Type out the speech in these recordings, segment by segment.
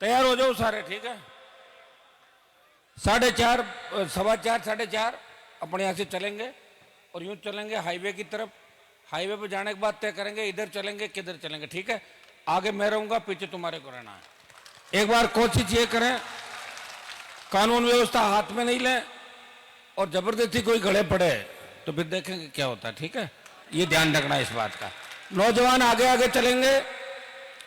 तैयार हो जाओ सारे, ठीक है। 4:30, 4:15, 4:30 अपने यहाँ से चलेंगे और यूं चलेंगे हाईवे की तरफ। हाईवे पर जाने के बाद तय करेंगे इधर चलेंगे किधर चलेंगे, ठीक है। आगे मैं रहूंगा, पीछे तुम्हारे को रहना है। एक बार कोशिश ये करें, कानून व्यवस्था हाथ में नहीं लें और जबरदस्ती कोई गड़े पड़े तो फिर देखेंगे क्या होता है, ठीक है। ये ध्यान रखना इस बात का। नौजवान आगे आगे चलेंगे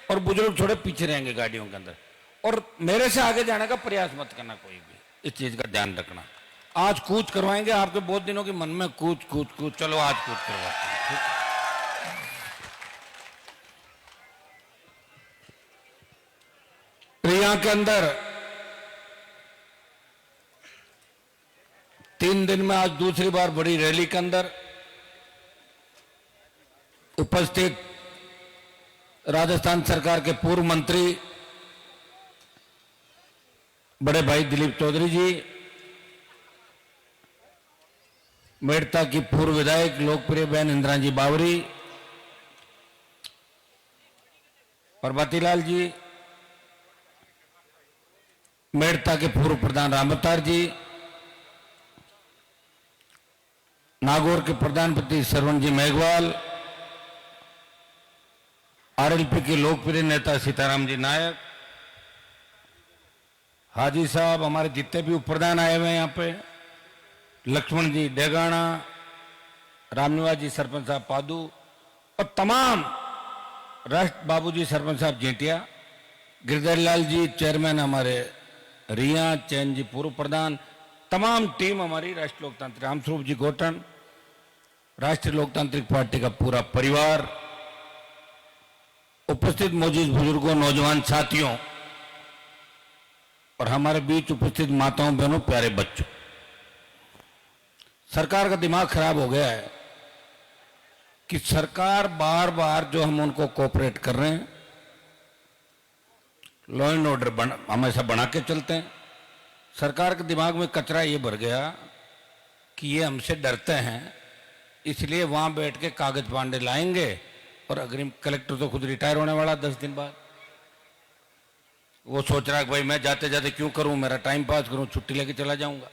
और बुजुर्ग थोड़े पीछे रहेंगे गाड़ियों के अंदर। और मेरे से आगे जाने का प्रयास मत करना कोई भी, इस चीज का ध्यान रखना। आज कूच करवाएंगे, आपके बहुत दिनों की मन में कूच कूच कूच, चलो आज कूच करवाते हैं, ठीक है। यहाँ के अंदर 3 दिन में आज दूसरी बार बड़ी रैली के अंदर उपस्थित राजस्थान सरकार के पूर्व मंत्री बड़े भाई दिलीप चौधरी जी, मेड़ता की पूर्व विधायक लोकप्रिय बहन इंदिरा जी बावरी, प्रभातीलाल जी, मेड़ता के पूर्व प्रधान रामअवतार जी, नागौर के प्रधानमंत्री सरवण जी मेघवाल, आरएलपी के लोकप्रिय नेता सीताराम जी नायक, हाजी साहब, हमारे जितने भी उप प्रधान आए हुए हैं यहाँ पे, लक्ष्मण जी डेगाना, रामनिवास जी सरपंच साहब पादू और तमाम राष्ट्र बाबूजी सरपंच साहब जेटिया, गिरधर लाल जी चेयरमैन हमारे रिया, चैन जी पूर्व प्रधान, तमाम टीम हमारी राष्ट्रीय लोकतांत्रिक, रामस्वरूप जी गोटन, राष्ट्रीय लोकतांत्रिक पार्टी का पूरा परिवार, उपस्थित मौजूद बुजुर्गों, नौजवान साथियों और हमारे बीच उपस्थित माताओं बहनों प्यारे बच्चों। सरकार का दिमाग खराब हो गया है कि सरकार बार बार जो हम उनको कोऑपरेट कर रहे हैं, लॉ एंड ऑर्डर हमेशा बना के चलते हैं। सरकार के दिमाग में कचरा ये भर गया कि ये हमसे डरते हैं, इसलिए वहां बैठ के कागज पांडे लाएंगे और अग्रिम कलेक्टर तो खुद रिटायर होने वाला 10 दिन बाद। वो सोच रहा है कि भाई मैं जाते जाते क्यों करूं, मेरा टाइम पास करूं, छुट्टी लेके चला जाऊंगा।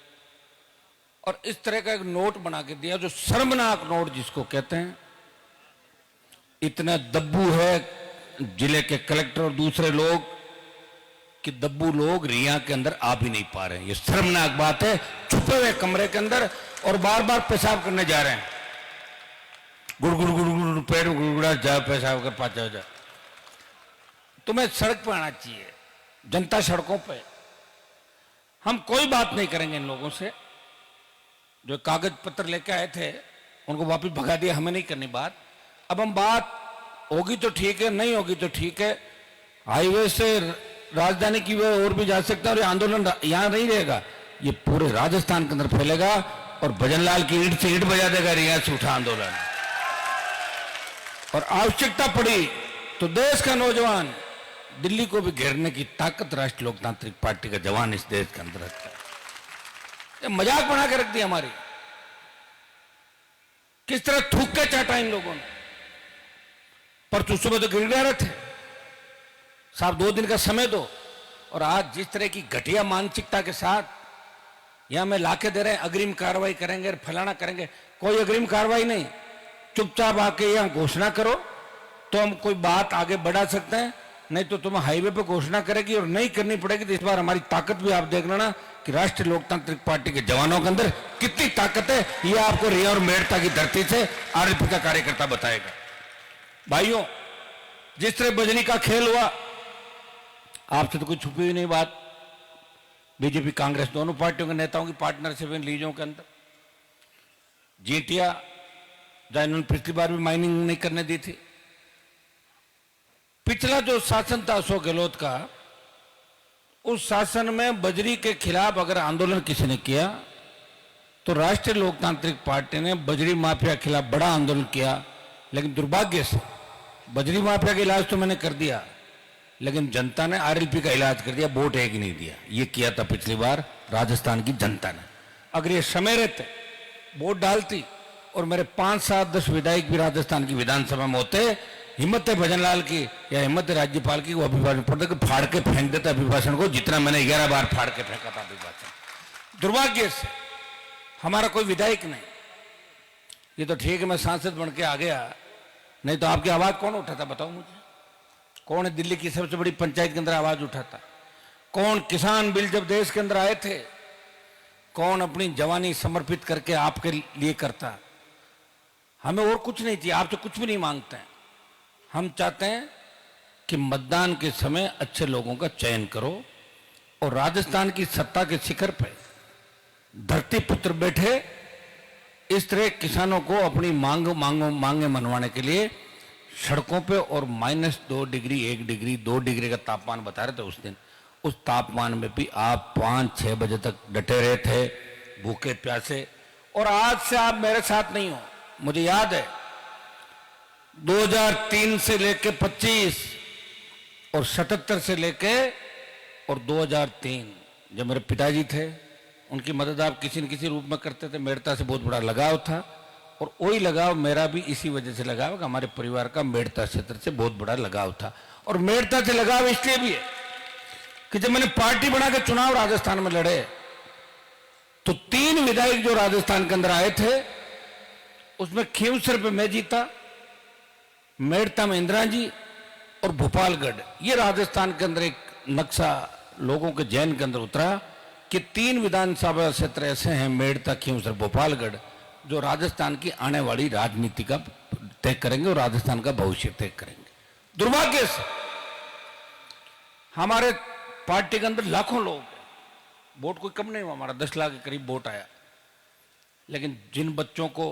और इस तरह का एक नोट बना के दिया जो शर्मनाक नोट जिसको कहते हैं। इतना दब्बू है जिले के कलेक्टर और दूसरे लोग कि दब्बू लोग रिया के अंदर आ भी नहीं पा रहे हैं। ये शर्मनाक बात है, छुपे हुए कमरे के अंदर और बार बार पेशाब करने जा रहे हैं। गुड़गुड़ गुड़गुड़ पेड़ गुड़गुड़ा जाओ, पेशाब कर पाचा जाओ। तुम्हें सड़क पर आना चाहिए, जनता सड़कों पे। हम कोई बात नहीं करेंगे इन लोगों से। जो कागज पत्र लेके आए थे उनको वापस भगा दिया, हमें नहीं करनी बात। अब हम बात होगी तो ठीक है, नहीं होगी तो ठीक है। हाईवे से राजधानी की वे और भी जा सकता है और ये आंदोलन यहां नहीं रहेगा, ये पूरे राजस्थान के अंदर फैलेगा और भजनलाल की ईंट से ईंट बजा देगा रिया से उठा आंदोलन। और आवश्यकता पड़ी तो देश का नौजवान दिल्ली को भी घेरने की ताकत राष्ट्रीय लोकतांत्रिक पार्टी का जवान इस देश के अंदर रखता है। ये मजाक बना के रख दिया हमारी, किस तरह थूक के चाटा इन लोगों ने। पर तो सुबह तो गिरगिड़ा रहे थे साहब, 2 दिन का समय दो। और आज जिस तरह की घटिया मानसिकता के साथ यहां में लाके दे रहे हैं, अग्रिम कार्रवाई करेंगे, फलाना करेंगे। कोई अग्रिम कार्रवाई नहीं, चुपचाप आके यहां घोषणा करो तो हम कोई बात आगे बढ़ा सकते हैं, नहीं तो तुम्हें हाईवे पे घोषणा करेगी और नहीं करनी पड़ेगी। तो इस बार हमारी ताकत भी आप देख लेना कि राष्ट्रीय लोकतांत्रिक पार्टी के जवानों के अंदर कितनी ताकत है। ये आपको रिया और मेड़ता की धरती से आरएलपी का कार्यकर्ता बताएगा। भाइयों, जिस तरह बजनी का खेल हुआ, आपसे तो कोई छुपी हुई नहीं बात। बीजेपी कांग्रेस दोनों पार्टियों के नेताओं की पार्टनरशिप इन लीजों के अंदर। जेटिया जहां इन्होंने पिछली बार भी माइनिंग नहीं करने दी थी। पिछला जो शासन था अशोक गहलोत का, उस शासन में बजरी के खिलाफ अगर आंदोलन किसी ने किया तो राष्ट्रीय लोकतांत्रिक पार्टी ने बजरी माफिया के खिलाफ बड़ा आंदोलन किया। लेकिन दुर्भाग्य से बजरी माफिया का इलाज तो मैंने कर दिया, लेकिन जनता ने आरएलपी का इलाज कर दिया, वोट एक नहीं दिया। ये किया था पिछली बार राजस्थान की जनता ने। अगर ये समय रहते, वोट डालती और मेरे 5, 7, 10 विधायक भी राजस्थान की विधानसभा में होते, हिम्मत है भजनलाल की या हिम्मत है राज्यपाल की, वो अभिभाषण पढ़ते कि फाड़ के फेंक देता अभिभाषण को, जितना मैंने 11 बार फाड़ के फेंका था अभिभाषण। दुर्भाग्य से हमारा कोई विधायक नहीं। ये तो ठीक है मैं सांसद बन के आ गया, नहीं तो आपकी आवाज कौन उठाता बताओ मुझे? कौन है दिल्ली की सबसे बड़ी पंचायत के अंदर आवाज उठाता? कौन किसान बिल जब देश के अंदर आए थे, कौन अपनी जवानी समर्पित करके आपके लिए करता? हमें और कुछ नहीं चाहिए, आपसे कुछ भी नहीं मांगते हैं। हम चाहते हैं कि मतदान के समय अच्छे लोगों का चयन करो और राजस्थान की सत्ता के शिखर पर धरती पुत्र बैठे, इस तरह किसानों को अपनी मांगे मनवाने के लिए सड़कों पे और -2 डिग्री 1 डिग्री 2 डिग्री का तापमान बता रहे थे उस दिन, उस तापमान में भी आप 5-6 बजे तक डटे रहे थे भूखे प्यासे। और आज से आप मेरे साथ नहीं हो। मुझे याद है 2003 से लेके 25 और 77 से लेके और 2003 जब मेरे पिताजी थे, उनकी मदद आप किसी न किसी रूप में करते थे। मेड़ता से बहुत बड़ा लगाव था और वही लगाव मेरा भी इसी वजह से लगाव कि हमारे परिवार का मेड़ता क्षेत्र से बहुत बड़ा लगाव था। और मेड़ता से लगाव इसलिए भी है कि जब मैंने पार्टी बना के चुनाव राजस्थान में लड़े तो 3 विधायक जो राजस्थान के अंदर आए थे उसमें खींवसर पे मैं जीता, मेड़ता में इंदिरा जी और भोपालगढ़। ये राजस्थान के अंदर एक नक्शा लोगों के जहन के अंदर उतरा कि 3 विधानसभा क्षेत्र ऐसे हैं, मेड़ता, खींवसर, भोपालगढ़, जो राजस्थान की आने वाली राजनीति का तय करेंगे और राजस्थान का भविष्य तय करेंगे। दुर्भाग्य से हमारे पार्टी के अंदर लाखों लोग, वोट कोई कम नहीं हुआ, हमारा 10 लाख के करीब वोट आया, लेकिन जिन बच्चों को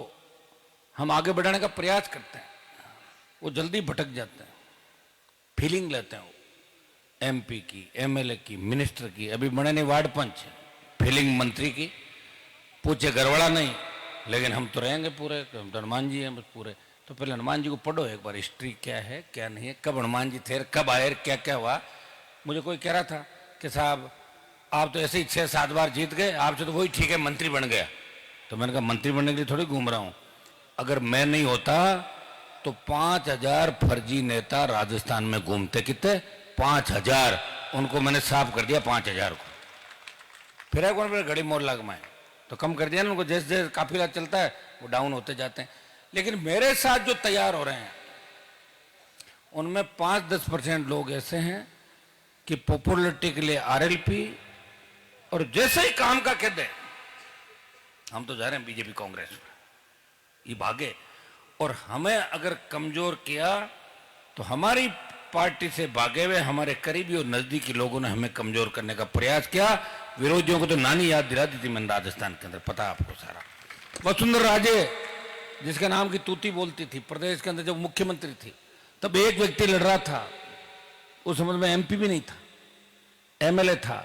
हम आगे बढ़ाने का प्रयास करते हैं वो जल्दी भटक जाते हैं, फीलिंग लेते हैं, MP की, MLA की, मिनिस्टर की, अभी बने नहीं वार्ड पंच, फीलिंग मंत्री की, पूछे गड़बड़ा नहीं, लेकिन हम तो रहेंगे पूरे, हम तो हनुमान जी हैं बस पूरे। तो पहले हनुमान जी को पढ़ो एक बार, हिस्ट्री क्या है क्या नहीं है, कब हनुमान जी थे, कब आए, क्या क्या हुआ। मुझे कोई कह रहा था कि साहब आप तो ऐसे ही 6-7 बार जीत गए, आपसे तो वही ठीक है मंत्री बन गया। तो मैंने कहा मंत्री बनने के लिए थोड़ी घूम रहा हूं, अगर मैं नहीं होता तो 5000 फर्जी नेता राजस्थान में घूमते। कितने? 5000। उनको मैंने साफ कर दिया 5000 को। फिर एक बार घड़ी मोड़ लगवाए तो कम कर दिया ना उनको, जैसे जैसे काफिला चलता है वो डाउन होते जाते हैं। लेकिन मेरे साथ जो तैयार हो रहे हैं उनमें 5-10% लोग ऐसे हैं कि पॉपुलरिटी के लिए RLP, और जैसे ही काम का कह दे हम तो जा रहे हैं बीजेपी कांग्रेस में, ये भागे। और हमें अगर कमजोर किया तो हमारी पार्टी से भागे हुए हमारे करीबी और नजदीकी लोगों ने हमें कमजोर करने का प्रयास किया। विरोधियों को तो नानी याद दिला दी थी मैंने राजस्थान के अंदर, पता आपको सारा। वसुंधरा राजे जिसके नाम की तूती बोलती थी प्रदेश के अंदर, जब मुख्यमंत्री थी तब एक व्यक्ति लड़ रहा था, उस समय में MP भी नहीं था, MLA था।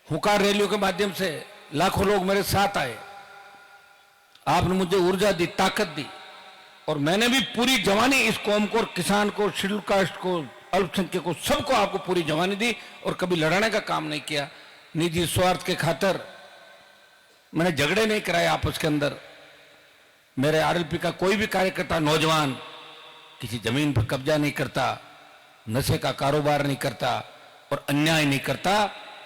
हुकार रैलियों के माध्यम से लाखों लोग मेरे साथ आए, आपने मुझे ऊर्जा दी, ताकत दी, और मैंने भी पूरी जवानी इस कौम को और किसान को, शेड्यूल कास्ट को, अल्पसंख्यक को, सबको आपको पूरी जवानी दी और कभी लड़ने का काम नहीं किया। निजी स्वार्थ के खातिर मैंने झगड़े नहीं कराए आपस के अंदर। मेरे RLP का कोई भी कार्यकर्ता, नौजवान किसी जमीन पर कब्जा नहीं करता, नशे का कारोबार नहीं करता और अन्याय नहीं करता।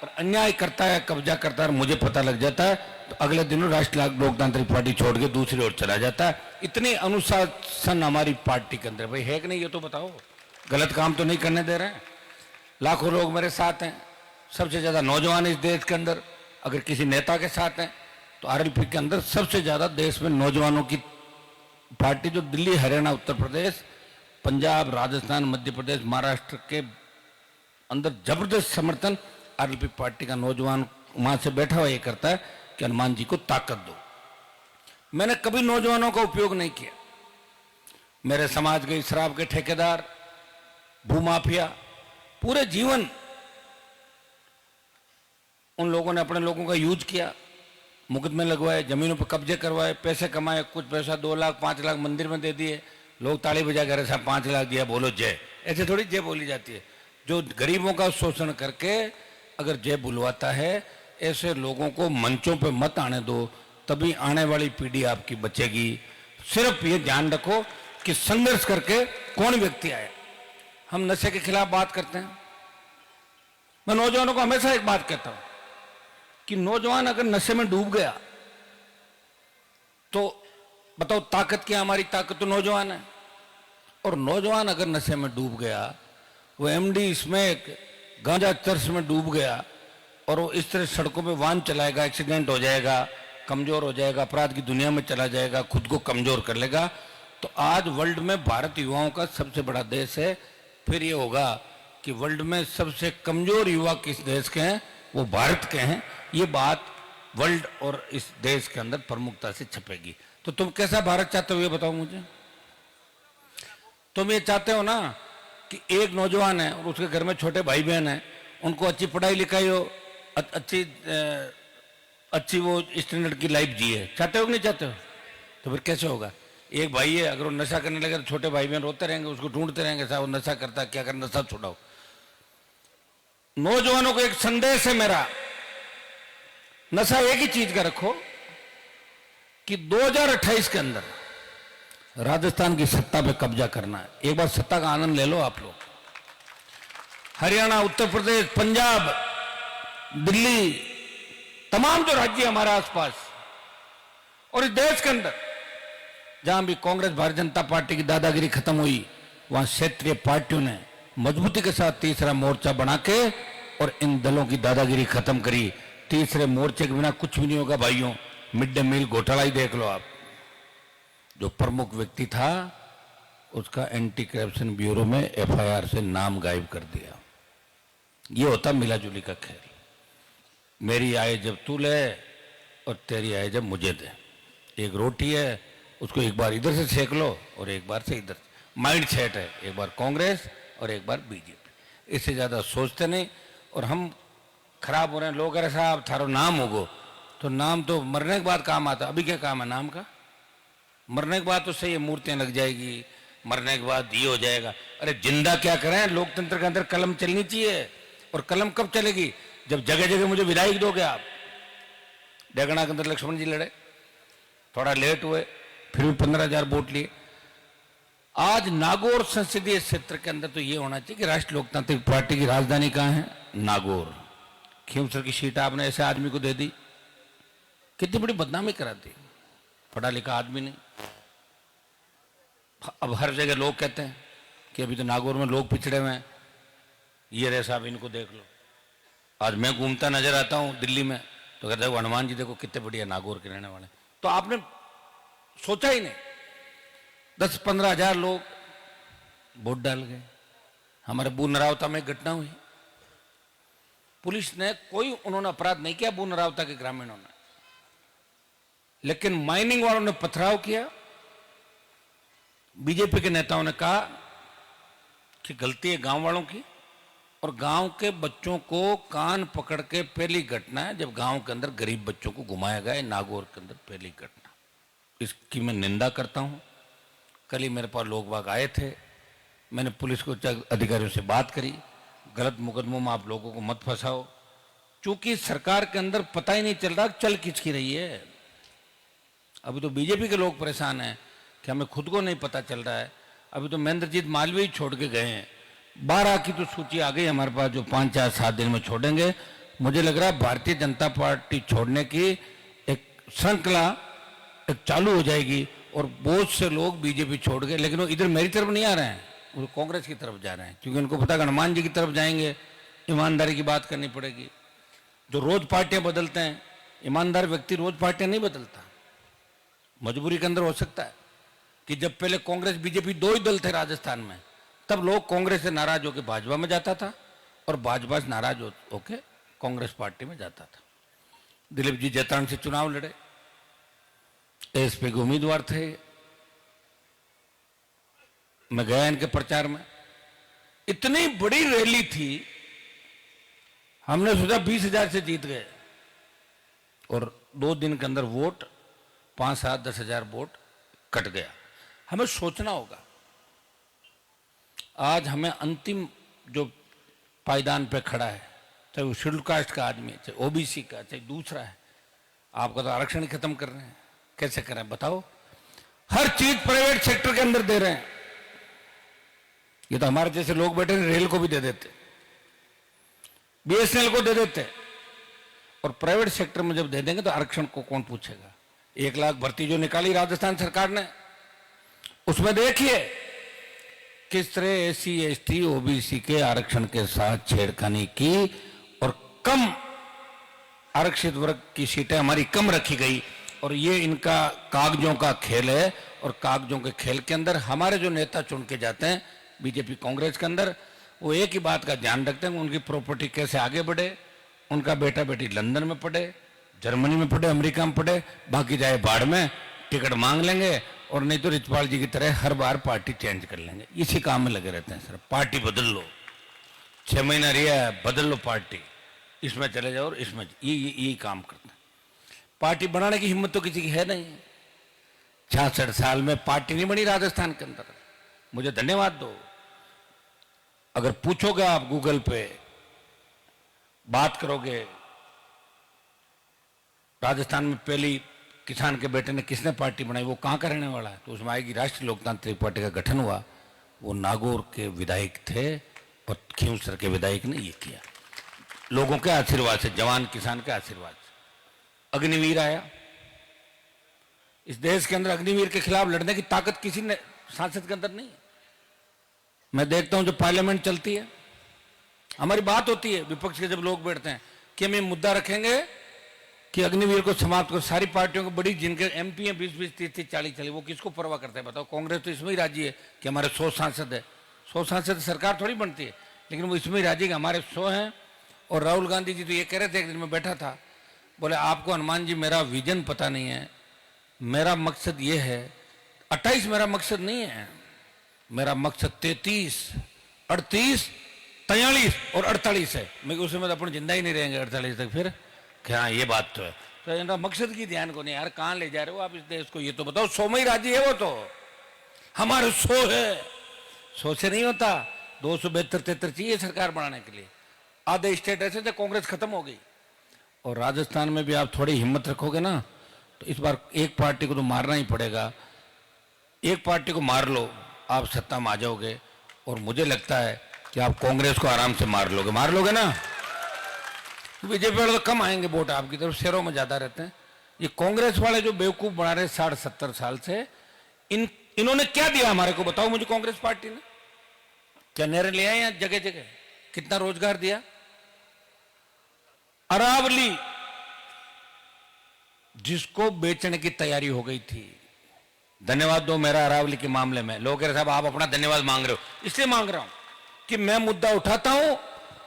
और अन्याय करता है, कब्जा करता है, मुझे पता लग जाता है तो अगले दिनों राष्ट्रीय लोकतांत्रिक पार्टी छोड़ के दूसरी ओर चला जाता है। इतनी अनुशासन हमारी पार्टी के अंदर। भाई है कि नहीं ये तो बताओ, गलत काम तो नहीं करने दे रहे हैं। लाखों लोग मेरे साथ हैं, सबसे ज्यादा नौजवान इस देश के अंदर अगर किसी नेता के साथ हैं तो RLP के अंदर सबसे ज्यादा देश में नौजवानों की पार्टी जो दिल्ली, हरियाणा, उत्तर प्रदेश, पंजाब, राजस्थान, मध्य प्रदेश, महाराष्ट्र के अंदर जबरदस्त समर्थन RLP पार्टी का नौजवान वहां से बैठा हुआ ये करता है कि हनुमान जी को ताकत दो। मैंने कभी नौजवानों का उपयोग नहीं किया। मेरे समाज के शराब के ठेकेदार, भूमाफिया, पूरे जीवन उन लोगों ने अपने लोगों का यूज किया, मुकदमे लगवाए, जमीनों पर कब्जे करवाए, पैसे कमाए, कुछ पैसा 2 लाख 5 लाख मंदिर में दे दिए। लोग ताली बजा कर साहब 5 लाख दिया, बोलो जय। ऐसे थोड़ी जय बोली जाती है। जो गरीबों का शोषण करके अगर जय बुलवाता है, ऐसे लोगों को मंचों पे मत आने दो, तभी आने वाली पीढ़ी आपकी बचेगी। सिर्फ ये ध्यान रखो कि संघर्ष करके कौन व्यक्ति आया। हम नशे के खिलाफ बात करते हैं। मैं नौजवानों को हमेशा एक बात कहता हूं कि नौजवान अगर नशे में डूब गया तो बताओ ताकत क्या? हमारी ताकत तो नौजवान है। और नौजवान अगर नशे में डूब गया, वो एमडी स्मैक गांजा चर्च में डूब गया और वो इस तरह सड़कों में वाहन चलाएगा, एक्सीडेंट हो जाएगा, कमजोर हो जाएगा, अपराध की दुनिया में चला जाएगा, खुद को कमजोर कर लेगा। तो आज वर्ल्ड में भारत युवाओं का सबसे बड़ा देश है। फिर ये होगा कि वर्ल्ड में सबसे कमजोर युवा किस देश के हैं? वो भारत के हैं। ये बात वर्ल्ड और इस देश के अंदर प्रमुखता से छपेगी। तो तुम कैसा भारत चाहते हो ये बताओ मुझे। तुम ये चाहते हो ना कि एक नौजवान है और उसके घर में छोटे भाई बहन हैं, उनको अच्छी पढ़ाई लिखाई हो, अच्छी वो स्टैंडर्ड की लाइफ जिए। चाहते हो कि नहीं चाहते हो? तो फिर कैसे होगा? एक भाई है, अगर वो नशा करने लगे तो छोटे भाई बहन रोते रहेंगे, उसको ढूंढते रहेंगे, साहब वो नशा करता है, क्या कर, नशा छुड़ाओ। नौजवानों को एक संदेश है मेरा, नशा एक ही चीज का रखो कि 2028 के अंदर राजस्थान की सत्ता पे कब्जा करना है। एक बार सत्ता का आनंद ले लो आप लोग। हरियाणा, उत्तर प्रदेश, पंजाब, दिल्ली, तमाम जो राज्य हमारे आसपास और इस देश के अंदर जहां भी कांग्रेस भारतीय जनता पार्टी की दादागिरी खत्म हुई, वहां क्षेत्रीय पार्टियों ने मजबूती के साथ तीसरा मोर्चा बना के और इन दलों की दादागिरी खत्म करी। तीसरे मोर्चे के बिना कुछ भी नहीं होगा भाइयों। मिड डे मील घोटाला ही देख लो आप। जो प्रमुख व्यक्ति था उसका एंटी करप्शन ब्यूरो में एफआईआर से नाम गायब कर दिया। ये होता मिलाजुली का खेल। मेरी आय जब तू ले और तेरी आय जब मुझे दे। एक रोटी है, उसको एक बार इधर से सेक लो और एक बार से इधर। माइंड सेट है, एक बार कांग्रेस और एक बार बीजेपी। इससे ज्यादा सोचते नहीं। और हम खराब हो रहे हैं। लोग अरे साहब थारो नाम होगो, तो नाम तो मरने के बाद काम आता। अभी क्या काम है नाम का? मरने के बाद तो सही है, मूर्तियां लग जाएगी, मरने के बाद ये हो जाएगा। अरे जिंदा क्या करें? लोकतंत्र के अंदर कलम चलनी चाहिए। और कलम कब चलेगी? जब जगह जगह मुझे विधायक दोगे आप। डेगना के अंदर लक्ष्मण जी लड़े, थोड़ा लेट हुए, फिर भी 15,000 वोट लिए। आज नागौर संसदीय क्षेत्र के अंदर तो ये होना चाहिए कि राष्ट्रीय लोकतांत्रिक पार्टी की राजधानी कहां है? नागौर। खींवसर की सीट आपने ऐसे आदमी को दे दी, कितनी बड़ी बदनामी करा दी। पढ़ा लिखा आदमी नहीं। अब हर जगह लोग कहते हैं कि अभी तो नागौर में लोग पिछड़े हुए हैं, ये रहे साहब इनको देख लो। आज मैं घूमता नजर आता हूं दिल्ली में तो कहते हैं हनुमान जी देखो कितने बढ़िया नागौर के रहने वाले। तो आपने सोचा ही नहीं। 10-15 हजार लोग वोट डाल गए। हमारे बूनरावता में घटना हुई, पुलिस ने कोई उन्होंने अपराध नहीं किया बूनरावता के ग्रामीणों ने, लेकिन माइनिंग वालों ने पथराव किया। बीजेपी के नेताओं ने कहा कि गलती है गांव वालों की, और गांव के बच्चों को कान पकड़ के पहली घटना है जब गांव के अंदर गरीब बच्चों को घुमाया गया। नागौर के अंदर पहली घटना, इसकी मैं निंदा करता हूं। कल ही मेरे पास लोग बाग आए थे, मैंने पुलिस को अधिकारियों से बात करी, गलत मुकदमों में आप लोगों को मत फंसाओ। चूंकि सरकार के अंदर पता ही नहीं चल रहा चल किसकी रही है। अभी तो बीजेपी के लोग परेशान हैं कि हमें खुद को नहीं पता चल रहा है। अभी तो महेंद्रजीत मालवीय छोड़ के गए हैं। 12 की तो सूची आ गई हमारे पास, जो 5, 4, 7 दिन में छोड़ेंगे। मुझे लग रहा है भारतीय जनता पार्टी छोड़ने की एक श्रृंखला एक चालू हो जाएगी और बहुत से लोग बीजेपी छोड़ गए, लेकिन वो इधर मेरी तरफ नहीं आ रहे हैं, वो कांग्रेस की तरफ जा रहे हैं, क्योंकि उनको पता है हनुमान जी की तरफ जाएंगे, ईमानदारी की बात करनी पड़ेगी। जो रोज पार्टियां बदलते हैं, ईमानदार व्यक्ति रोज पार्टियां नहीं बदलता। मजबूरी के अंदर हो सकता है कि जब पहले कांग्रेस बीजेपी 2 ही दल थे राजस्थान में, तब लोग कांग्रेस से नाराज होकर भाजपा में जाता था और भाजपा से नाराज होकर कांग्रेस पार्टी में जाता था। दिलीप जी जैतान से चुनाव लड़े, एसपी के उम्मीदवार थे। मैं गया इनके प्रचार में, इतनी बड़ी रैली थी, हमने सोचा 20,000 से जीत गए, और 2 दिन के अंदर वोट 5, 7, 10,000 वोट कट गया। हमें सोचना होगा। आज हमें अंतिम जो पायदान पे खड़ा है, चाहे वो शेड्यूल कास्ट का आदमी है, चाहे ओबीसी का, चाहे दूसरा है, आपका तो आरक्षण ही खत्म कर रहे हैं। कैसे करें बताओ? हर चीज प्राइवेट सेक्टर के अंदर दे रहे हैं। ये तो हमारे जैसे लोग बैठे हैं, रेल को भी दे देते, बीएसएनएल को दे देते, और प्राइवेट सेक्टर में जब दे देंगे तो आरक्षण को कौन पूछेगा। 1 लाख भर्ती जो निकाली राजस्थान सरकार ने, उसमें देखिए किस तरह एससी एसटी ओबीसी के आरक्षण के साथ छेड़खानी की, और कम आरक्षित वर्ग की सीटें हमारी कम रखी गई। और ये इनका कागजों का खेल है, और कागजों के खेल के अंदर हमारे जो नेता चुन के जाते हैं बीजेपी कांग्रेस के अंदर, वो एक ही बात का ध्यान रखते हैं, उनकी प्रॉपर्टी कैसे आगे बढ़े, उनका बेटा बेटी लंदन में पढ़े, जर्मनी में पढ़े, अमेरिका में पढ़े, बाकी जाए बाढ़ में, टिकट मांग लेंगे, और नहीं तो रिचपाल जी की तरह हर बार पार्टी चेंज कर लेंगे। इसी काम में लगे रहते हैं सर। पार्टी बदल लो, 6 महीना रहा है, बदल लो पार्टी, इसमें चले जाओ और इसमें, ये काम करते हैं। पार्टी बनाने की हिम्मत तो किसी की है नहीं। 66 साल में पार्टी नहीं बनी राजस्थान के अंदर। मुझे धन्यवाद दो। अगर पूछोगे आप गूगल पे, बात करोगे राजस्थान में पहली किसान के बेटे ने किसने पार्टी बनाई, वो कहां का रहने वाला है, तो उसमें आएगी राष्ट्रीय लोकतांत्रिक पार्टी का गठन हुआ, वो नागौर के विधायक थे और खींवसर के विधायक ने ये किया, लोगों के आशीर्वाद से, जवान किसान के आशीर्वाद से। अग्निवीर आया, इस देश के अंदर अग्निवीर के खिलाफ लड़ने की ताकत किसी ने सांसद के अंदर नहीं है। मैं देखता हूं जब पार्लियामेंट चलती है, हमारी बात होती है विपक्ष के जब लोग बैठते हैं कि हम ये मुद्दा रखेंगे कि अग्निवीर को समाप्त करो। सारी पार्टियों को बड़ी, जिनके एमपी हैं 20-20, 30-30, 40-40, वो किसको परवाह करते हैं बताओ। कांग्रेस तो इसमें ही राजी है कि हमारे 100 सांसद है। 100 सांसद सरकार थोड़ी बनती है, लेकिन वो इसमें ही राजी कि हमारे 100 हैं। और राहुल गांधी जी तो ये कह रहे थे, एक दिन में बैठा था, बोले आपको हनुमान जी मेरा विजन पता नहीं है, मेरा मकसद ये है, 28 मेरा मकसद नहीं है, मेरा मकसद 33, 38, 43 और 48 है। मैं उसमें तो अपन जिंदा ही नहीं रहेंगे 48 तक। फिर क्या ये बात तो है, तो इनका मकसद की ध्यान को नहीं यार, कहां ले जा रहे हो आप इस देश को, ये तो बताओ। 100 में ही राजी है वो तो, हमारे 100 है, 100 से नहीं होता, 272-73 चाहिए सरकार बनाने के लिए। आधे स्टेट ऐसे थे, कांग्रेस खत्म हो गई। और राजस्थान में भी आप थोड़ी हिम्मत रखोगे ना, तो इस बार एक पार्टी को तो मारना ही पड़ेगा। एक पार्टी को मार लो, आप सत्ता में आ जाओगे, और मुझे लगता है कि आप कांग्रेस को आराम से मार लोगे ना। बीजेपी वाले तो कम आएंगे वोट आपकी तरफ, शहरों में ज्यादा रहते हैं। ये कांग्रेस वाले जो बेवकूफ बना रहे 60-70 साल से, इन्होंने क्या दिया हमारे को बताओ मुझे। कांग्रेस पार्टी ने क्या नहरें ले आए हैं जगह जगह, कितना रोजगार दिया। अरावली जिसको बेचने की तैयारी हो गई थी, धन्यवाद दो मेरा अरावली के मामले में। लोग कह रहे साहब आप अपना धन्यवाद मांग रहे हो, इसलिए मांग रहा हूं कि मैं मुद्दा उठाता हूं,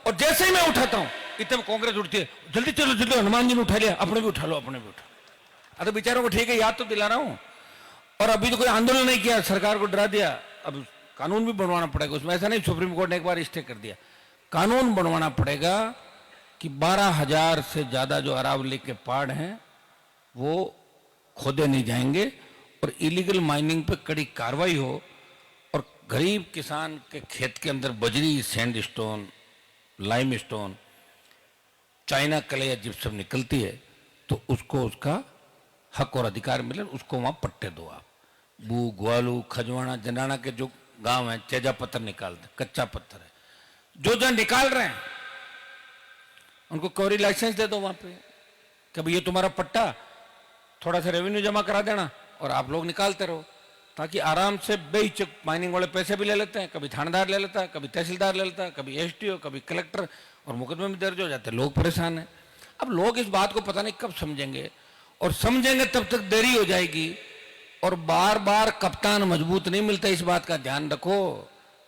और जैसे ही मैं उठाता हूं इतने कांग्रेस उठती है, जल्दी चलो जल्दी, हनुमान जी ने उठा लिया, अपने भी उठा लो, अपने भी उठा। अरे बेचारों को ठीक है, याद तो दिला रहा हूं। और अभी तो कोई आंदोलन नहीं किया, सरकार को डरा दिया। अब कानून भी बनवाना पड़ेगा उसमें, ऐसा नहीं सुप्रीम कोर्ट ने एक बार स्टे कर दिया, कानून बनवाना पड़ेगा कि 12,000 से ज्यादा जो अरावली के पहाड़ हैं वो खोदे नहीं जाएंगे, और इलीगल माइनिंग पे कड़ी कार्रवाई हो, और गरीब किसान के खेत के अंदर बजरी, सैंडस्टोन, लाइमस्टोन, चाइना कले या जिप्सम निकलती है, तो उसको उसका हक और अधिकार मिले, उसको वहां पट्टे दो आप। बू, ग्वालू, खजवाना, जनाना के जो गांव है, चेजा पत्थर निकालते, कच्चा पत्थर है, जो निकाल रहे हैं उनको क्वारी लाइसेंस दे दो वहां पे, कभी ये तुम्हारा पट्टा, थोड़ा सा रेवेन्यू जमा करा देना और आप लोग निकालते रहो, ताकि आराम से बेहिचक माइनिंग वाले पैसे भी ले लेते हैं, कभी थानेदार ले लेता है, कभी तहसीलदार ले लेता है, कभी एसटीओ, कभी कलेक्टर, और मुकदमे में दर्ज हो जाते हैं, लोग परेशान हैं। अब लोग इस बात को पता नहीं कब समझेंगे, और समझेंगे तब तक देरी हो जाएगी, और बार बार कप्तान मजबूत नहीं मिलता, इस बात का ध्यान रखो।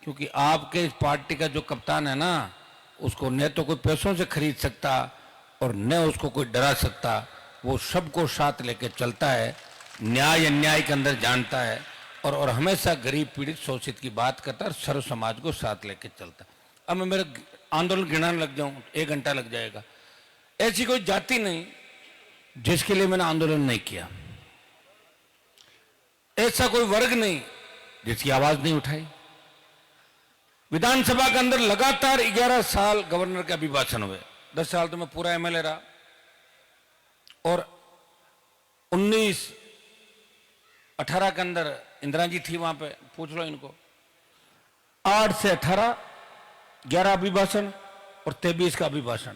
क्योंकि आपके इस पार्टी का जो कप्तान है ना, उसको न तो कोई पैसों से खरीद सकता और न उसको कोई डरा सकता, वो सबको साथ लेके चलता है, न्याय अन्याय के अंदर जानता है, और हमेशा गरीब पीड़ित शोषित की बात करता है, और सर्व समाज को साथ लेके चलता है। अब मैं मेरे आंदोलन गिनाने लग जाऊं 1 घंटा लग जाएगा। ऐसी कोई जाति नहीं जिसके लिए मैंने आंदोलन नहीं किया, ऐसा कोई वर्ग नहीं जिसकी आवाज नहीं उठाई। विधानसभा के अंदर लगातार 11 साल गवर्नर के अभिभाषण हुए, 10 साल तो मैं पूरा एमएलए रहा, और 19 18 के अंदर इंदिरा जी थी वहां पे, पूछ लो इनको। 8 से 18 11 अभिभाषण और 23 का अभिभाषण,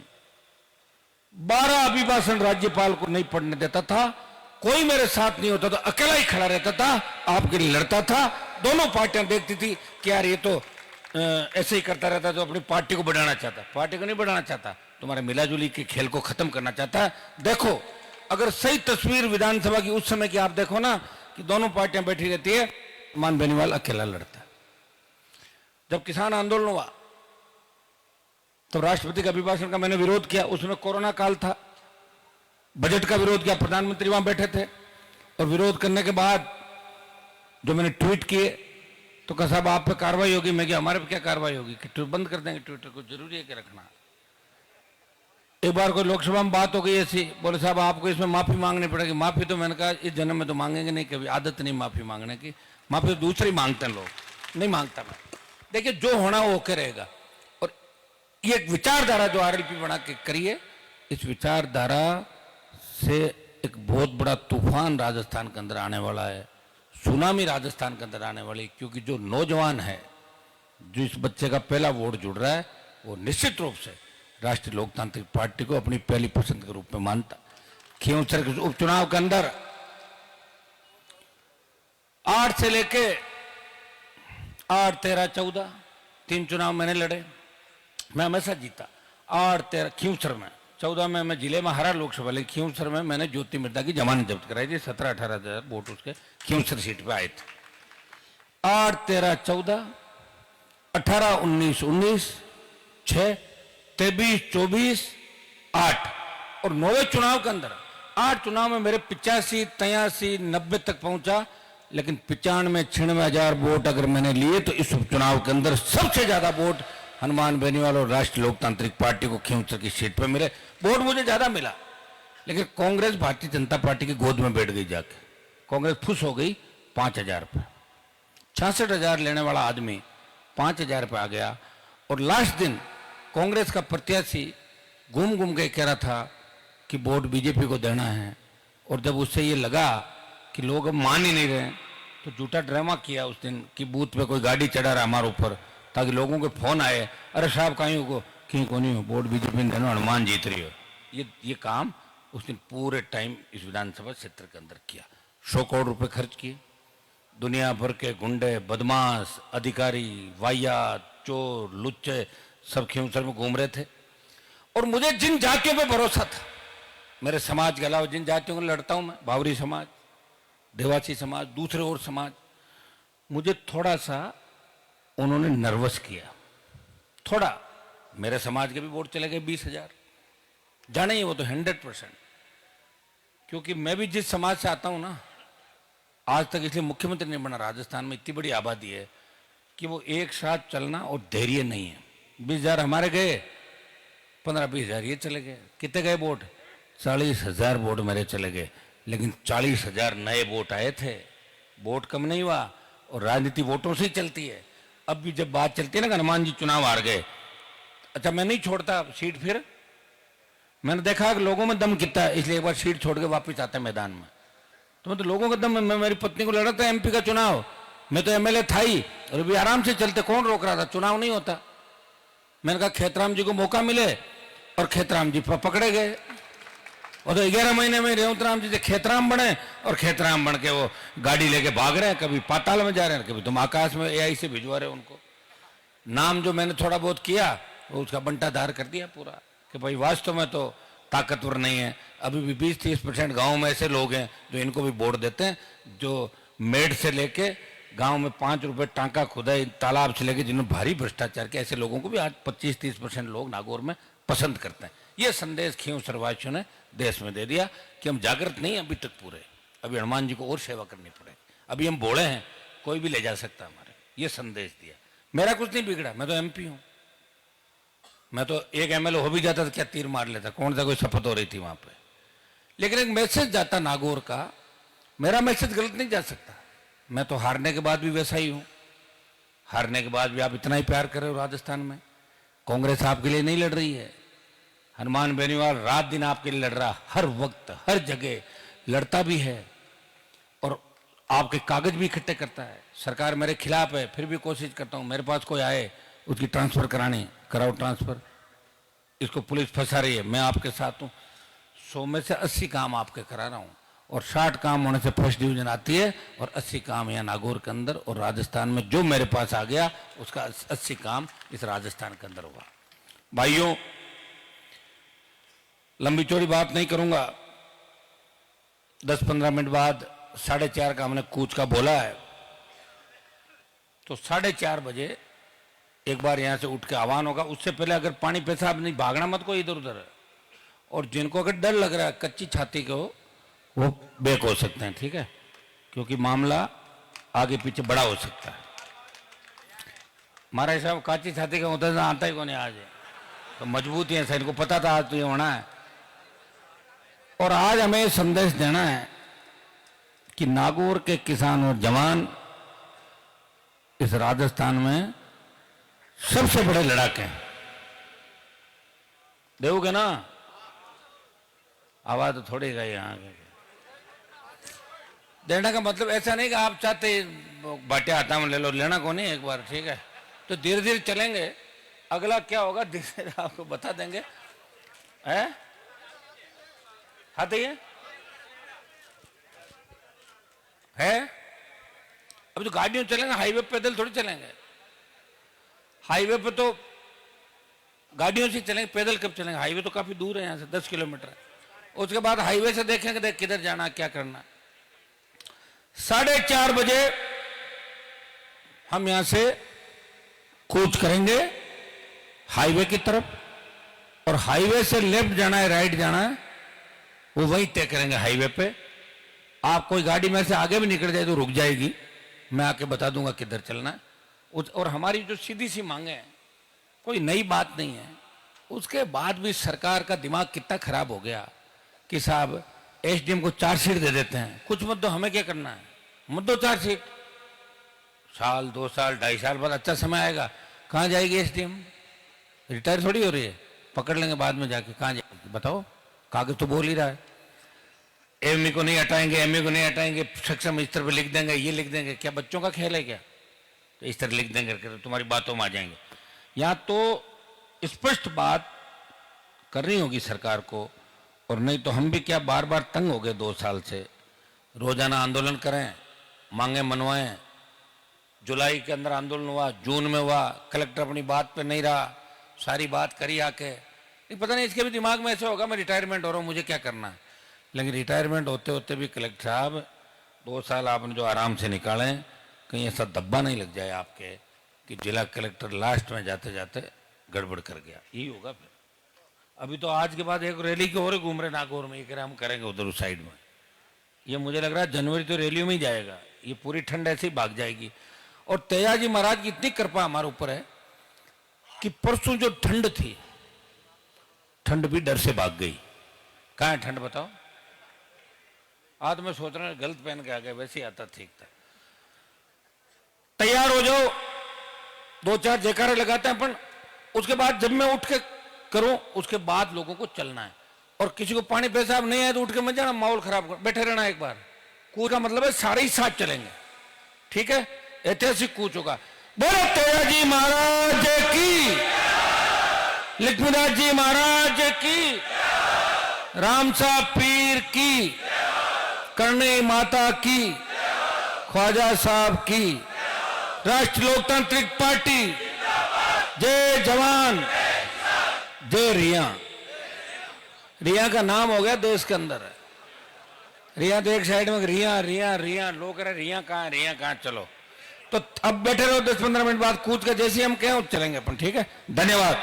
12 अभिभाषण राज्यपाल को नहीं पढ़ने देता था। कोई मेरे साथ नहीं होता तो अकेला ही खड़ा रहता था, आपके लिए लड़ता था। दोनों पार्टियां देखती थी कि यार ये तो ऐसे ही करता रहता, तो अपनी पार्टी को बढ़ाना चाहता। पार्टी को नहीं बढ़ाना चाहता, तुम्हारे मिलाजुली के खेल को खत्म करना चाहता है। देखो, अगर सही तस्वीर विधानसभा की उस समय की आप देखो ना, कि दोनों पार्टियां बैठी रहती है, मान बेनीवाल अकेला लड़ता है। जब किसान आंदोलन हुआ तो राष्ट्रपति के अभिभाषण का मैंने विरोध किया, उसमें कोरोना काल था। बजट का विरोध किया, प्रधानमंत्री वहां बैठे थे, और विरोध करने के बाद जो मैंने ट्वीट किए तो कहा साहब आप पे कार्रवाई होगी। मैं क्या, हमारे पे क्या कार्रवाई होगी कि ट्वीट बंद कर देंगे? ट्विटर को जरूरी है कि रखना। एक बार कोई लोकसभा में बात हो गई ऐसी, बोले साहब आपको इसमें माफी मांगनी पड़ेगी। माफी तो मैंने कहा इस जन्म में तो मांगेंगे नहीं, कभी आदत नहीं माफी मांगने की। माफी तो दूसरे ही मांगते हैं लोग, नहीं मांगता मैं। देखिए, जो होना वो होके रहेगा। और ये एक विचारधारा जो आरएलपी बना के करी है, इस विचारधारा से एक बहुत बड़ा तूफान राजस्थान के अंदर आने वाला है, सुनामी राजस्थान के अंदर आने वाली। क्योंकि जो नौजवान है, जो इस बच्चे का पहला वोट जुड़ रहा है, वो निश्चित रूप से राष्ट्रीय लोकतांत्रिक पार्टी को अपनी पहली पसंद के रूप में मानता। खींवसर के उपचुनाव के अंदर 8 से लेके 8, 13, 14 3 चुनाव मैंने लड़े, मैं हमेशा जीता। 8, 13 खींवसर में, 14 में मैं जिले में हारा लोकसभा, लेकिन खींवसर में मैंने ज्योति मिर्धा की जमानत जब्त कराई थी। 17-18 हजार वोट उसके खींवसर सीट पे आए थे। 8, 13, 14, 18, 19, 19, 6, 23, 24, 8 और 9वें चुनाव के अंदर 8 चुनाव में मेरे 85, 83, 90 तक पहुंचा। लेकिन 95, 96 हजार वोट अगर मैंने लिए तो इस उपचुनाव के अंदर सबसे ज्यादा वोट हनुमान बेनीवाल और राष्ट्रीय लोकतांत्रिक पार्टी को खींवसर की सीट पर मिले। वोट मुझे ज्यादा मिला, लेकिन कांग्रेस भारतीय जनता पार्टी की गोद में बैठ गई जाके। कांग्रेस खुश हो गई 5,000 पे। 66,000 लेने वाला आदमी 5,000 पे आ गया। और लास्ट दिन कांग्रेस का प्रत्याशी घूम घूम के कह रहा था कि वोट बीजेपी को देना है। और जब उससे ये लगा कि लोग अब मान ही नहीं रहे, तो झूठा ड्रामा किया उस दिन कि बूथ पे कोई गाड़ी चढ़ा रहा हमारे ऊपर, ताकि लोगों के फोन आए, अरे साहब कहीं को कहीं को नहीं हो, वोट बीजेपी देना, हनुमान जीत रही हो। ये काम उस दिन पूरे टाइम इस विधानसभा क्षेत्र के अंदर किया। 100 करोड़ रुपए खर्च किए। दुनिया भर के गुंडे, बदमाश, अधिकारी, वाहियात, चोर, लुच्चे सब खींवसर में घूम रहे थे। और मुझे जिन जातियों पे भरोसा था, मेरे समाज के अलावा जिन जातियों को लड़ता हूं मैं, बावरी समाज, देवासी समाज, दूसरे और समाज, मुझे थोड़ा सा उन्होंने नर्वस किया। थोड़ा मेरे समाज के भी वोट चले गए 20,000, जाने ही वो तो 100%। क्योंकि मैं भी जिस समाज से आता हूं ना, आज तक इसलिए मुख्यमंत्री नहीं बना राजस्थान में, इतनी बड़ी आबादी है कि वो एक साथ चलना और धैर्य नहीं है। 20,000 हमारे गए, 15-20 हजार ये चले गए। कितने गए वोट? 40,000 वोट मेरे चले गए। लेकिन 40,000 नए वोट आए थे। वोट कम नहीं हुआ, और राजनीति वोटों से ही चलती है। अब भी जब बात चलती है ना कि हनुमान जी चुनाव हार गए, अच्छा मैं नहीं छोड़ता सीट। फिर मैंने देखा कि लोगों में दम कितना है, इसलिए एक बार सीट छोड़ के वापस आते हैं मैदान में। तो मैं तो लोगों का दम, मैं मेरी पत्नी को लड़ा था एमपी का चुनाव, मैं तो एमएलए था ही, और अभी आराम से चलते, कौन रोक रहा था? चुनाव नहीं होता। मैंने कहा खेतराम जी को मौका मिले, और खेतराम जी पकड़े गए। और तो 11 महीने में रेवंत राम जी से खेतराम बने, और खेतराम बन के वो गाड़ी लेके भाग रहे हैं, कभी पाताल में जा रहे हैं, कभी तुम आकाश में एआई से भिजवा रहे हो उनको। नाम जो मैंने थोड़ा बहुत किया वो उसका बंटाधार कर दिया पूरा, कि भाई वास्तव में तो ताकतवर नहीं है। अभी भी 20-30% गाँव में ऐसे लोग हैं जो इनको भी वोट देते हैं, जो मेड से लेके गांव में 5 रुपए टांका खुदाई, तालाब से लेके जिन्होंने भारी भ्रष्टाचार किया, ऐसे लोगों को भी आज 25-30% लोग नागौर में पसंद करते हैं। ये संदेश खींवसर वासियों ने देश में दे दिया कि हम जागृत नहीं अभी तक पूरे, अभी हनुमान जी को और सेवा करनी पड़ेगी, अभी हम बोले हैं, कोई भी ले जा सकता हमारे। ये संदेश दिया। मेरा कुछ नहीं बिगड़ा, मैं तो एमपी हूं। मैं तो एक एमएलए हो भी जाता तो क्या तीर मार लेता, कौन सा कोई शपथ हो रही थी वहां पे। लेकिन एक मैसेज जाता नागौर का, मेरा मैसेज गलत नहीं जा सकता। मैं तो हारने के बाद भी वैसा ही हूं। हारने के बाद भी आप इतना ही प्यार कर रहे हो राजस्थान में। कांग्रेस आपके लिए नहीं लड़ रही है, हनुमान बेनीवाल रात दिन आपके लिए लड़ रहा, हर वक्त हर जगह लड़ता भी है। और आपके कागज भी इकट्ठे करता है। सरकार मेरे खिलाफ है, फिर भी कोशिश करता हूँ, मेरे पास कोई आए उसकी ट्रांसफर करानी, कराओ ट्रांसफर। इसको पुलिस फंसा रही है, मैं आपके साथ हूँ। 100 में से 80 काम आपके करा रहा हूँ, और 60 काम होने से फर्स्ट डिवीजन आती है, और 80 काम यहाँ नागौर के अंदर और राजस्थान में जो मेरे पास आ गया उसका 80 काम इस राजस्थान के अंदर होगा। भाइयों, लंबी चौड़ी बात नहीं करूंगा। 10-15 मिनट बाद 4:30 का हमने कूच का बोला है, तो 4:30 बजे एक बार यहां से उठ के आह्वान होगा। उससे पहले अगर पानी पेशाब नहीं, भागना मत कोई इधर उधर, और जिनको अगर डर लग रहा है कच्ची छाती को, वो बेक हो सकते हैं, ठीक है, क्योंकि मामला आगे पीछे बड़ा हो सकता है। महाराज साहब काची छाती का होता है, आता ही को नहीं आज, तो मजबूती है, इनको पता था आज तो ये होना है। और आज हमें संदेश देना है कि नागौर के किसान और जवान इस राजस्थान में सबसे बड़े लड़ाके हैं। देखोगे ना, आवाज तो थोड़ी गई यहाँ के। देने का मतलब ऐसा नहीं कि आप चाहते बाटे हाथा में ले लो, लेना को नहीं एक बार, ठीक है। तो धीरे धीरे चलेंगे, अगला क्या होगा धीरे धीरे आपको बता देंगे। है हाथ है अब तो गाड़ियों चलेंगे, हाईवे पैदल थोड़ी चलेंगे। हाईवे पे तो गाड़ियों से चलेंगे, पैदल कब चलेंगे? हाईवे तो काफी दूर है यहाँ से, 10 किलोमीटर है। उसके बाद हाईवे से देखेंगे देख किधर जाना, क्या करना। 4:30 बजे हम यहां से कूच करेंगे हाईवे की तरफ, और हाईवे से लेफ्ट जाना है राइट जाना है, वो वहीं तय करेंगे हाईवे पे। आप कोई गाड़ी में से आगे भी निकल जाए तो रुक जाएगी, मैं आके बता दूंगा किधर चलना है। और हमारी जो सीधी सी मांगे हैं, कोई नई बात नहीं है। उसके बाद भी सरकार का दिमाग कितना खराब हो गया कि साहब एसडीएम को चार्जशीट दे देते हैं, कुछ मत दो, हमें क्या करना है, मत दो चार्जशीट। साल 2 साल 2.5 साल बाद अच्छा समय आएगा, कहाँ जाएगी एसडीएम? रिटायर थोड़ी हो रही है, पकड़ लेंगे बाद में जाके, कहाँ जाएगी बताओ? कागज तो बोल ही रहा है, एमई को नहीं हटाएंगे, एमई को नहीं हटाएंगे, सक्षम इस तरह लिख देंगे, ये लिख देंगे। क्या बच्चों का खेल है क्या? तो इस तरह लिख देंगे तो तुम्हारी बातों में आ जाएंगे। यहाँ तो स्पष्ट बात करनी होगी सरकार को, और नहीं तो हम भी क्या बार बार तंग हो गए 2 साल से। रोजाना आंदोलन करें, मांगे मनवाएं। जुलाई के अंदर आंदोलन हुआ, जून में हुआ, कलेक्टर अपनी बात पे नहीं रहा, सारी बात करी आके। पता नहीं इसके भी दिमाग में ऐसे होगा मैं रिटायरमेंट हो रहा हूँ, मुझे क्या करना है। लेकिन रिटायरमेंट होते होते भी कलेक्टर साहब 2 साल आपने जो आराम से निकाले, कहीं ऐसा दब्बा नहीं लग जाए आपके कि जिला कलेक्टर लास्ट में जाते जाते गड़बड़ कर गया। यही होगा फिर। अभी तो आज के बाद एक रैली के और घूम रहे नागौर में, ये कह रहे हम करेंगे उधर उस साइड में। ये मुझे लग रहा है जनवरी तो रैलियों में ही जाएगा, ये पूरी ठंड ऐसे ही भाग जाएगी। और तेजाजी महाराज की इतनी कृपा हमारे ऊपर है कि परसों जो ठंड थी, ठंड भी डर से भाग गई। कहाँ है ठंड बताओ? आज मैं सोच रहा हूँ गलत पहन के आ गया, वैसे ही आता ठीक था। तैयार हो जाओ, 2-4 जयकारे लगाते हैं अपन। उसके बाद जब मैं उठ के करूं, उसके बाद लोगों को चलना है। और किसी को पानी पेशाब नहीं आए तो उठ के मत जाना, माहौल खराब कर, बैठे रहना। एक बार कूच का मतलब है सारे ही साथ चलेंगे, ठीक है? ऐतिहासिक कूच होगा। बोलो तेजाजी महाराज की, लक्ष्मीदास जी महाराज की, रामसा पीर की, करणी माता की, ख्वाजा साहब की, राष्ट्रीय लोकतांत्रिक पार्टी, जय जवान जय रिया। रिया का नाम हो गया देश के अंदर। रिया तो एक साइड में, रिया रिया रिया, लोग कह रहे रिया कहाँ है, रिया कहाँ? चलो तो अब बैठे रहो, 10-15 मिनट बाद कूद के जैसे हम कहें चलेंगे अपन, ठीक है? धन्यवाद।